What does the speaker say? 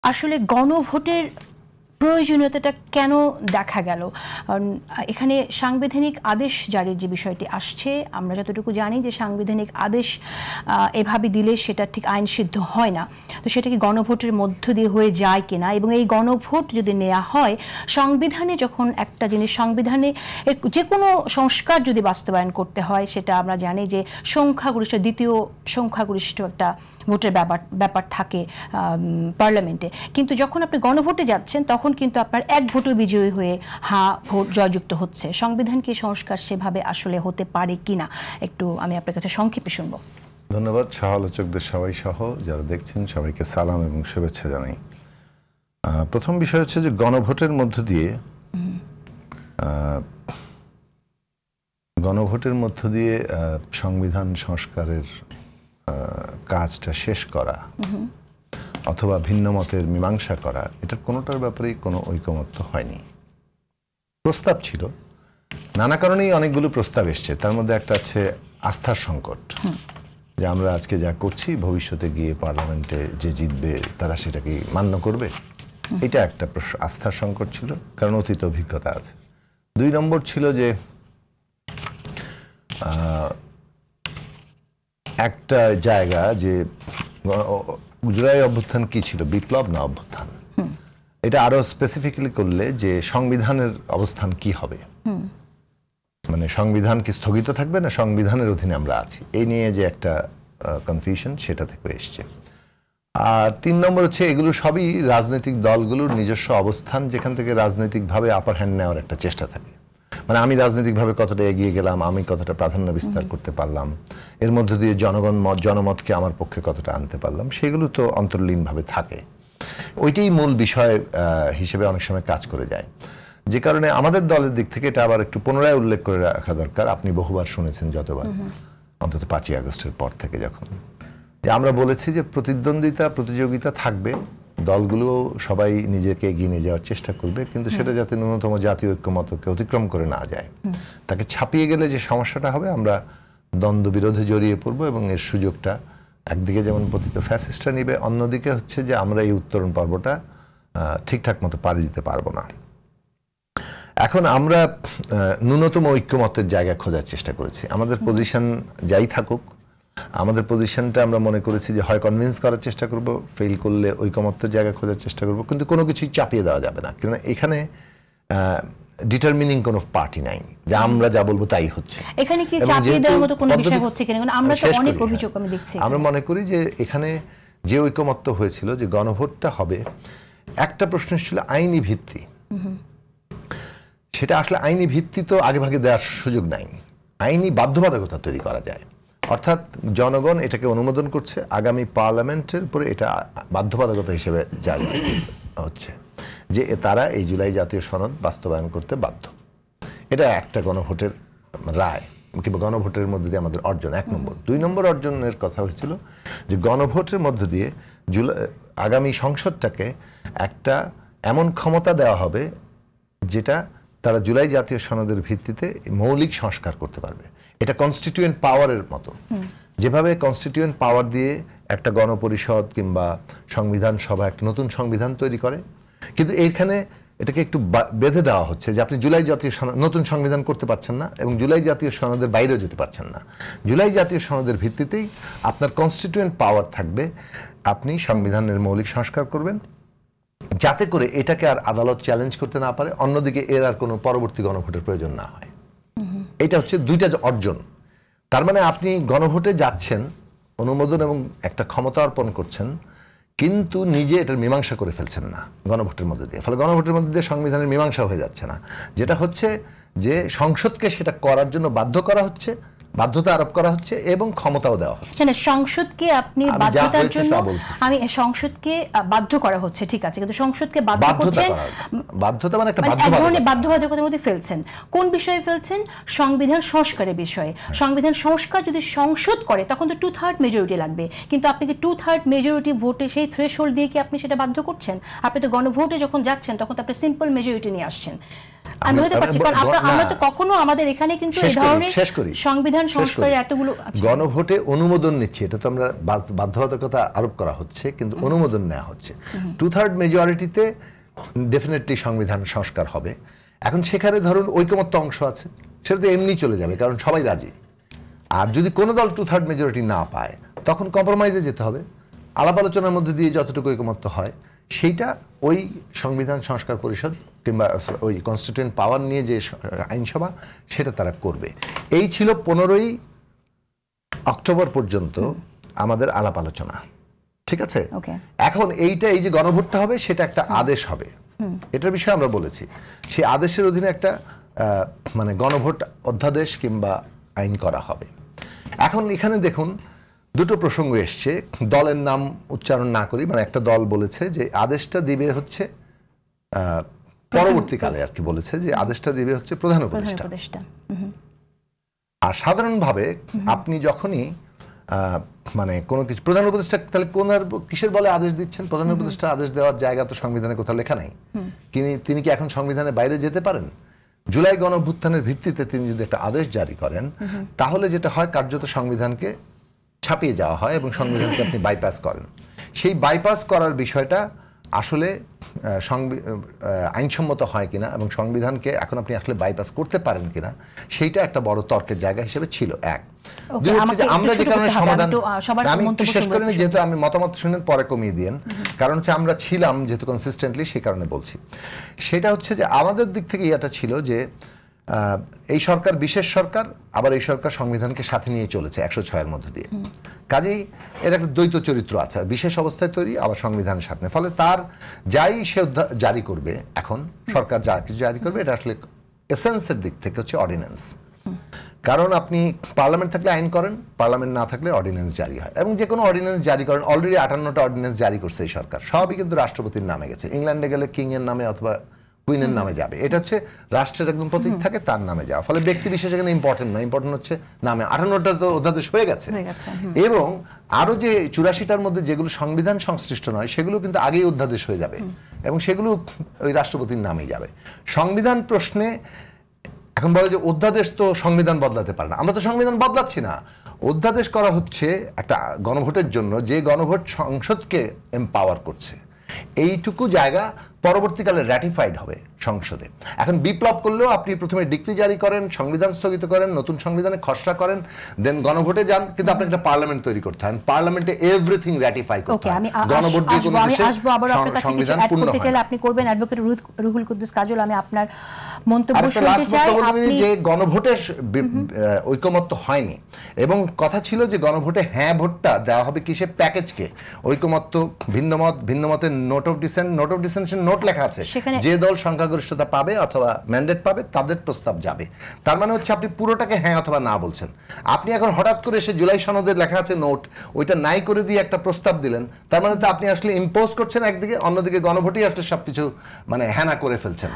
আসলে গণভোটের প্রয়োজনীয়তাটা কেন দেখা গেল? এখানে সাংবিধানিক আদেশ জারির যে বিষয়টি আসছে, আমরা যতটুকু জানি যে সাংবিধানিক আদেশ এভাবে দিলে সেটা ঠিক আইনসিদ্ধ হয় না। তো সেটা কি গণভোটের মধ্য দিয়ে হয়ে যায় কিনা, এবং এই গণভোট যদি নেওয়া হয়, সংবিধানে যখন একটা জিনিস, সংবিধানে যে কোনো সংস্কার যদি বাস্তবায়ন করতে হয়, সেটা আমরা জানি যে সংখ্যাগরিষ্ঠ, দ্বিতীয় সংখ্যাগরিষ্ঠ একটা ভোটের ব্যাপার থাকে পার্লামেন্টে। কিন্তু যখন আপনি গণভোটে যাচ্ছেন, তখন কিন্তু আপনার এক ভোটে বিজয়ী হয়ে ভোট জয়যুক্ত হচ্ছে। সংবিধান কি সংস্কার সেভাবে আসলে হতে পারে কিনা, একটু আমি আপনার কাছে সংক্ষেপে শুনবো। ধন্যবাদ। সহ-আলোচকদের সবাই সহ যারা দেখছেন সবাইকে সালাম এবং শুভেচ্ছা জানাই। প্রথম বিষয় হচ্ছে যে গণভোটের মধ্য দিয়ে সংবিধান সংস্কারের কাজটা শেষ করা অথবা ভিন্ন মতের মীমাংসা করা, এটার কোনোটার ব্যাপারেই কোনো ঐকমত্য হয়নি। প্রস্তাব ছিল, নানা কারণেই অনেকগুলো প্রস্তাব এসছে। তার মধ্যে একটা আছে আস্থার সংকট, যে আমরা আজকে যা করছি ভবিষ্যতে গিয়ে পার্লামেন্টে যে জিতবে তারা সেটাকে মান্য করবে, এটা একটা আস্থার সংকট ছিল, কারণ অতীত অভিজ্ঞতা আছে। 2 নম্বর ছিল যে একটা জায়গা, যে জুলাই অভ্যুত্থান কি ছিল, বিপ্লব না অভ্যুত্থান, এটা আরো স্পেসিফিক্যালি করলে যে সংবিধানের অবস্থান কি হবে, মানে সংবিধান কি স্থগিত থাকবে না সংবিধানের অধীনে আমরা আছি, এই নিয়ে যে একটা কনফিউশন, সেটা থেকে এসছে। আর 3 নম্বর হচ্ছে এগুলো সবই রাজনৈতিক দলগুলোর নিজস্ব অবস্থান, যেখান থেকে রাজনৈতিকভাবে আপার হ্যান্ড নেওয়ার একটা চেষ্টা থাকে। মানে আমি রাজনৈতিকভাবে কতটা এগিয়ে গেলাম, আমি কতটা প্রাধান্য বিস্তার করতে পারলাম, এর মধ্যে দিয়ে জনমতকে আমার পক্ষে কতটা আনতে পারলাম, সেগুলো তো অন্তর্লীনভাবে থাকে। ওইটাই মূল বিষয় হিসেবে অনেক সময় কাজ করে যায়। যে কারণে আমাদের দলের দিক থেকে এটা আবার একটু পুনরায় উল্লেখ করে রাখা দরকার। আপনি বহুবার শুনেছেন, যতবার, অন্তত 5ই আগস্টের পর থেকে, যখন যে আমরা বলেছি যে প্রতিযোগিতা থাকবে, দলগুলো সবাই নিজেকে এগিয়ে নিয়ে যাওয়ার চেষ্টা করবে, কিন্তু সেটা যাতে ন্যূনতম জাতীয় ঐক্যমতকে অতিক্রম করে না যায়। তাকে ছাপিয়ে গেলে যে সমস্যাটা হবে, আমরা দ্বন্দ্ব বিরোধে জড়িয়ে পড়বো, এবং এর সুযোগটা একদিকে যেমন পতিত ফ্যাসিস্টরা নিবে, অন্যদিকে হচ্ছে যে আমরা এই উত্তরণ পর্বটা ঠিকঠাক মতো পাড়ি দিতে পারবো না। এখন আমরা ন্যূনতম ঐক্যমতের জায়গা খোঁজার চেষ্টা করেছি। আমাদের পজিশন যাই থাকুক, আমাদের পজিশনটা আমরা মনে করেছি যে হয় কনভিন্স করার চেষ্টা করব, ফেল করলে ঐকমত্যের জায়গা খোঁজার চেষ্টা করব, কিন্তু কোনো কিছুই চাপিয়ে দেওয়া যাবে না। কারণ এখানে ডিটারমিনিং কোনো পার্টি নাই যে আমরা যা বলবো তাই হচ্ছে। এখানে কি চাপিয়ে দেওয়ার মতো কোনো বিষয় হচ্ছে কিনা, কারণ আমরা তো অনেক অভিযোগ আমি দেখছি। আমরা মনে করি যে এখানে যে ঐকমত্য হয়েছিল যে গণভোটটা হবে, একটা প্রশ্ন ছিল আইনি ভিত্তি। সেটা আসলে আইনি ভিত্তি তো আগেভাগে দেওয়ার সুযোগ নাই, আইনি বাধ্যবাধকতা তৈরি করা যায়। অর্থাৎ জনগণ এটাকে অনুমোদন করছে, আগামী পার্লামেন্টের উপরে এটা বাধ্যবাধকতা হিসেবে জারি হচ্ছে যে তারা এই জুলাই জাতীয় সনদ বাস্তবায়ন করতে বাধ্য। এটা একটা গণভোটের রায় কিংবা গণভোটের মধ্য দিয়ে আমাদের অর্জন, 1 নম্বর। 2 নম্বর অর্জনের কথা হয়েছিল যে গণভোটের মধ্য দিয়ে আগামী সংসদটাকে একটা এমন ক্ষমতা দেওয়া হবে যেটা তারা জুলাই জাতীয় সনদের ভিত্তিতে মৌলিক সংস্কার করতে পারবে। এটা কনস্টিটিউয়েন্ট পাওয়ারের মতো, যেভাবে কনস্টিটিউয়েন্ট পাওয়ার দিয়ে একটা গণপরিষদ কিংবা সংবিধান সভা একটা নতুন সংবিধান তৈরি করে, কিন্তু এইখানে এটাকে একটু বেঁধে দেওয়া হচ্ছে যে আপনি জুলাই জাতীয় নতুন সংবিধান করতে পারছেন না, এবং জুলাই জাতীয় সনদের বাইরেও যেতে পারছেন না। জুলাই জাতীয় সনদের ভিত্তিতেই আপনার কনস্টিটিউয়েন্ট পাওয়ার থাকবে, আপনি সংবিধানের মৌলিক সংস্কার করবেন, যাতে করে এটাকে আর আদালত চ্যালেঞ্জ করতে না পারে, অন্যদিকে এর আর কোনো পরবর্তী গণভোটের প্রয়োজন না হয়। এটা হচ্ছে 2টা অর্জন। তার মানে আপনি গণভোটে যাচ্ছেন, অনুমোদন এবং একটা ক্ষমতা অর্পণ করছেন, কিন্তু নিজে এটার মীমাংসা করে ফেলছেন না গণভোটের মধ্যে দিয়ে। ফলে গণভোটের মধ্যে দিয়ে সংবিধানের মীমাংসা হয়ে যাচ্ছে না, যেটা হচ্ছে যে সংসদকে সেটা করার জন্য বাধ্যতা আরোপ করা হচ্ছে এবং ক্ষমতাও দেওয়া হচ্ছে। সংসদকে আপনি বাধ্যতার জন্য, আমি সংসদকে বাধ্য করা হচ্ছে, ঠিক আছে, কিন্তু সংসদকে বাধ্য করছেন, বাধ্যতা মানে একটা বাধ্যবাধকতার মধ্যে ফেলছেন। কোন বিষয়ে ফেলছেন? সংবিধান সংস্কারের বিষয়ে। সংবিধান সংস্কার যদি সংসদ করে, তখন তো 2/3 মেজরিটি লাগবে, কিন্তু আপনি কি 2/3 মেজরিটি ভোটে সেই থ্রেশহোল্ড দিয়ে কি আপনি সেটা বাধ্য করছেন? আপনি তো গণভোটে যখন যাচ্ছেন, তখন তো আপনি সিম্পল মেজরিটি নিয়ে আসছেন। আমি বলতে পারছি, কারণ আমরা তো কখনো আমাদের এখানে কিন্তু এই ধরনের সংবিধান সংস্কারের এতগুলো গণভোটে অনুমোদন নিচ্ছে, এটা তো আমরা বাধ্যবাধকতা আরোপ করা হচ্ছে, কিন্তু অনুমোদন নেওয়া হচ্ছে। 2/3 মেজরিটিতে ডেফিনেটলি সংবিধান সংস্কার হবে। এখন সেখানে ধরুন ঐকমত্য অংশ আছে, সেটা তো এমনি চলে যাবে কারণ সবাই রাজি। আর যদি কোনো দল 2/3 মেজরিটি না পায় তখন কম্প্রোমাইজে যেতে হবে। আলাপ আলোচনার মধ্যে দিয়ে যতটুকু ঐকমত্য হয় সেইটা ওই সংবিধান সংস্কার পরিষদ কিংবা ওই কনস্টিটিউয়েন্ট পাওয়ার নিয়ে যে আইনসভা সেটা তারা করবে। এই ছিল 15ই অক্টোবর পর্যন্ত আমাদের আলাপ আলোচনা, ঠিক আছে। এখন এইটা এই যে গণভোটটা হবে সেটা একটা আদেশ হবে, এটার বিষয়ে আমরা বলেছি। সেই আদেশের অধীনে একটা মানে গণভোট অধ্যাদেশ কিংবা আইন করা হবে। এখন এখানে দেখুন দুটো প্রসঙ্গ এসছে, দলের নাম উচ্চারণ না করি, মানে একটা দল বলেছে যে আদেশটা দিবে হচ্ছে পরবর্তীকালে আর কি বলেছে যে আদেশটা দিবে হচ্ছে প্রধান উপদেষ্টা। আর সাধারণভাবে আপনি যখনই মানে কোনো কিছু প্রধান উপদেষ্টা, তাহলে কোন কিসের বলে আদেশ দিচ্ছেন? প্রধান উপদেষ্টা আদেশ দেওয়ার জায়গা তো সংবিধানে কোথাও লেখা নাই। তিনি কি এখন সংবিধানের বাইরে যেতে পারেন? জুলাই গণঅভ্যুত্থানের ভিত্তিতে তিনি যদি একটা আদেশ জারি করেন তাহলে যেটা হয়, কার্যত সংবিধানকে ছাপিয়ে যাওয়া হয় এবং সংবিধানকে আপনি বাইপাস করেন। সেই বাইপাস করার বিষয়টা আসলে আইনসম্মত হয় কিনা এবং সংবিধানকে এখন আপনি আসলে বাইপাস করতে পারেন কিনা সেইটা একটা বড় তর্কের জায়গা হিসেবে ছিল। এক, আমরা যে কারণে সমাধান, আমি একটু শেষ করে নিই যেহেতু আমি মতামত শুনেন পরে কমিয়ে দিয়েন, কারণ হচ্ছে আমরা ছিলাম যেহেতু কনসিস্টেন্টলি সেই কারণে বলছি। সেটা হচ্ছে যে আমাদের দিক থেকে এটা ছিল যে এই সরকার বিশেষ সরকার, আবার এই সরকার সংবিধানকে সাথে নিয়ে চলেছে 106-এর মধ্যে দিয়ে। কাজেই এর একটা দ্বৈত চরিত্র আছে, বিশেষ অবস্থায় তৈরি আবার সংবিধানের সাথে। ফলে তার যাই সে জারি করবে, এখন সরকার যা কিছু জারি করবে এটা আসলে এসেন্সের দিক থেকে হচ্ছে অর্ডিন্যান্স। কারণ আপনি পার্লামেন্ট থাকলে আইন করেন, পার্লামেন্ট না থাকলে অর্ডিন্যান্স জারি হয়। এবং যে কোনো অর্ডিন্যান্স জারি করেন, অলরেডি 58টা অর্ডিন্যান্স জারি করছে এই সরকার, সবই কিন্তু রাষ্ট্রপতির নামে গেছে। ইংল্যান্ডে গেলে কিং এর নামে অথবা কুইনের নামে যাবে, এটা হচ্ছে রাষ্ট্রের একদম প্রতীক থাকে তার নামে যাওয়া। ফলে ব্যক্তি বিশেষ এখানে ইম্পর্টেন্ট নয়, ইম্পর্টেন্ট হচ্ছে নামে। 58টা তো অধ্যাদেশ হয়ে গেছে। এবং আরো যে 84টার মধ্যে যেগুলো সংবিধান সংশ্লিষ্ট নয় সেগুলো কিন্তু আগেই অধ্যাদেশ হয়ে যাবে এবং সেগুলো ওই রাষ্ট্রপতির নামেই যাবে। সংবিধান প্রশ্নে এখন বলে যে অধ্যাদেশ তো সংবিধান বদলাতে পারে না, আমরা তো সংবিধান বদলাচ্ছি না। অধ্যাদেশ করা হচ্ছে একটা গণভোটের জন্য, যে গণভোট সংসদকে এম্পাওয়ার করছে। এইটুকু জায়গা পরবর্তীকালে র্যাটিফাইড হবে সংসদে। এখন বিপ্লব করলেও আপনি প্রথমে ডিক্রি জারি করেন, সংবিধান স্থগিত করেন, নতুন সংবিধানে খসড়া করেন, দেন গণভোটে যান, কিন্তু আপনাকে একটা পার্লামেন্ট তৈরি করতে হয়। পার্লামেন্টে এভরিথিং র্যাটিফাই করতে হয়। গণভোট দিয়ে কোনো দেশে সংবিধান পূর্ণ হয় না। আপনি করবেন অ্যাডভোকেট রুহুল কুদ্দুস কাজল, আমি আপনার মন্তব্য শুনতে চাই। আপনি যে গণভোটে ঐকমত্য হয়নি এবং কথা ছিল যে গণভোটে হ্যাঁ ভোটটা দেওয়া হবে কিসে, প্যাকেজকে। ঐকমত্য, ভিন্নমতের নোট অফ ডিসেনশন নোট লেখা আছে, যে দল সংখ্যাগরিষ্ঠতা পাবে অথবা ম্যান্ডেট পাবে তাদের প্রস্তাব যাবে। তার মানে হচ্ছে আপনি পুরোটাকে হ্যাঁ অথবা না বলছেন। আপনি এখন হঠাৎ করে এসে জুলাই সনদে লেখা আছে নোট, ওইটা নাই করে দিয়ে একটা প্রস্তাব দিলেন, তার মানে তো আপনি আসলে ইম্পোজ করছেন একদিকে, অন্যদিকে গণভোটই আসলে সবকিছু মানে হ্যাঁ না করে ফেলছেন।